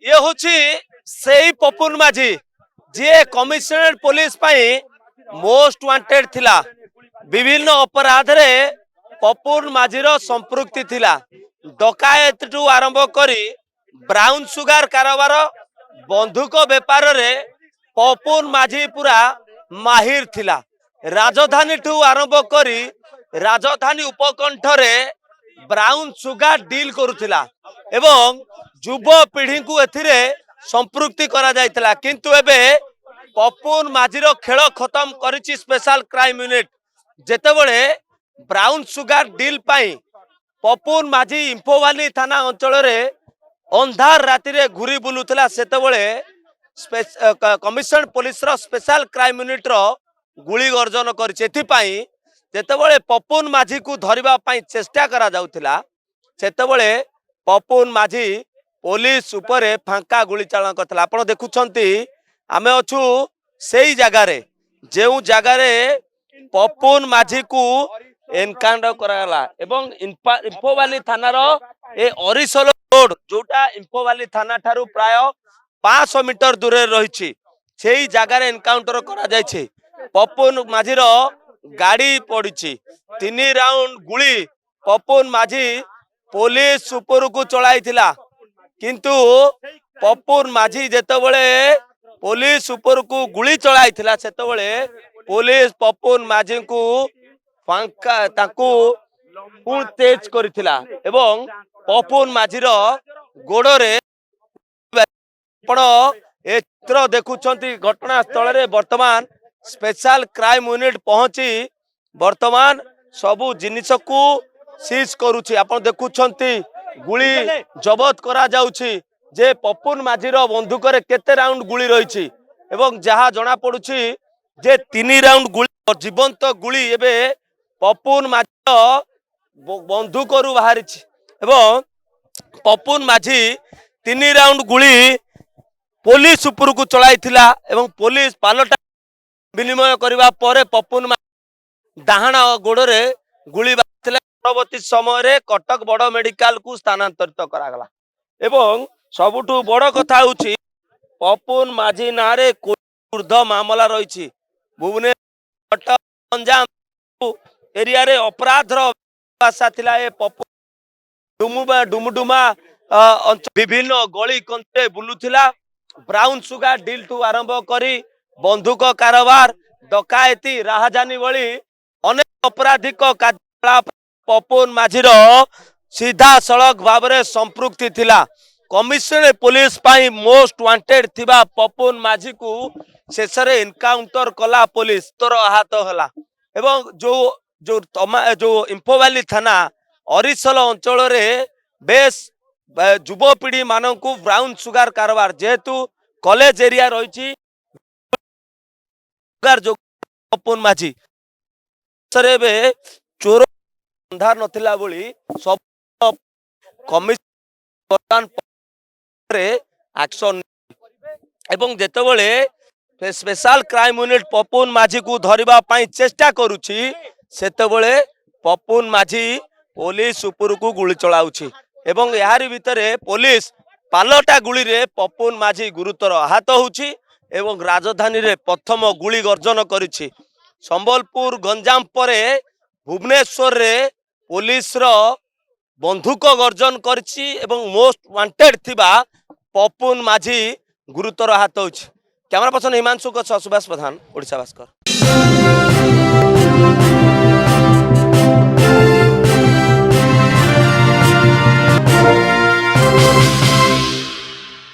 ये हूँ से पपुन माझी जी कमिशनरेट पुलिस मोस्ट वांटेड थिला विभिन्न अपराध रे पपुन माझीर संपृक्ति थिला डकायत ठू आरंभ करी ब्राउन सुगार कारोबार बंधुक बेपार रे पपुन माझी पूरा माहिर थिला राजधानी ठू आरंभ करी राजधानी उपकंठ रे ब्राउन सुगार डील करुथिला एवं युव पीढ़ी को एथिरे संपृक्ति करा जायतिला किंतु एबे पपुन माझीर खेल खत्म करिछि स्पेशल क्राइम यूनिट जेतेबेले ब्राउन सुगार डील पाई पपुन माझी इंफोवाली थाना अंचल रे अंधार राति रे घुरी बुलुथिला सेतेबेले कमिशन पुलिस रो स्पेशल क्राइम यूनिट रो गुली गर्जन करिछि एथिपाई जेतेबेले पपुन माझी को धरिबा पाई चेष्टा करा जाउथिला सेतेबेले पपुन माझी पुलिस उपरे फांका गुली चालन करथिला आपण देखुछंती आमे अछु सेही जगह रे जेउ जगह रे पपुन माझी को एनकाउंटर कराला एवं इंफोवाली थानार ए अरिसल रोड जोटा इंफोवाली थाना ठारू प्राय 500 मीटर दूर रही सेही जगह रे एनकाउंटर करा जायछि पपुन माझीर गाड़ी पड़ी 3 राउंड गुली पपुन माझी पुलिस ऊपर को चलाई थिला किंतु पपुन माझी जेतेबेले पुलिस ऊपर को गुली चलाई थिला सेतेबेले पुलिस पपुन माझी को फांका ताकू पुण तेज करिथिला एवं पपुन माझीर गोड़े आपण ए चित्र देखुछंती घटना स्थल रे वर्तमान स्पेशल क्राइम यूनिट पहुंची वर्तमान सबु जिनिस को सीज करुछि आपण देखुछंती गुली जबत करा जाउछि जे पपुन माझीर बंदूक रे केते राउंड गुली रहिछि एवं जहा जना पडुछि जे 3 राउंड गुली जीवंत गुली एबे पपुन माझीर बंदूक रु बाहरिछि एवं पपुन माझी 3 राउंड गुली पुलिस ऊपर को चलाई थिला एवं पुलिस पालटा विनिमय करबा परे पपुन डाहाण गोड़े गुली बाथिला परवर्ती समय रे कटक बड़ मेडिकल को स्थानांतरित करागला एवं सबुठु बड़ कथा होछि पपुन माझी नारे ऊर्ध मामला रही भुवनेश्वर कटक गंजाम एरिया रे अपराध आशा थिला ए पपुन डुमुडुमा विभिन्न गली कंते बुलुथिला ब्राउन सुगार डील टू आरंभ करी बंधुक कारोबार डकायती राहजानी भली अनेक अपराधिक कार्यकलाप पपुन माझीर सीधा सड़क भाव में संपृक्ति थिला कमिशनर पुलिस पाई मोस्ट वांटेड थिबा पपुन माझी को शेष रे एनकाउंटर कला पुलिस तोर आहत होला एवं जो इंफोवाली थाना अरिसल अंचल रे बेस युव पीढ़ी मानन को ब्राउन सुगार कारोबार जेहेतु कॉलेज एरिया रही जो पपुन माझी चोर अंधार नथिला बोली सब कमिशन एक्शन एवं जेतेबेले स्पेशल क्राइम यूनिट पपुन माझी को धरिबा पाई चेष्टा करुछि सेतेबेले पपुन माझी पुलिस ऊपर को गुली चलाउछि एवं यारी भितरे पुलिस पालटा गुली रे पपुन माझी गुरुतर आहत होछि एवं राजधानी रे प्रथम गुली गर्जन करिछि संबलपुर गंजाम परे भुवनेश्वर रे पुलिस रो बंधुक गर्जन करिछि एवं मोस्ट वांटेड थिबा पपुन माझी गुरुतर आहत होछि कैमरा पर्सन हिमांशु सुभाष प्रधान ओडिशा भास्कर।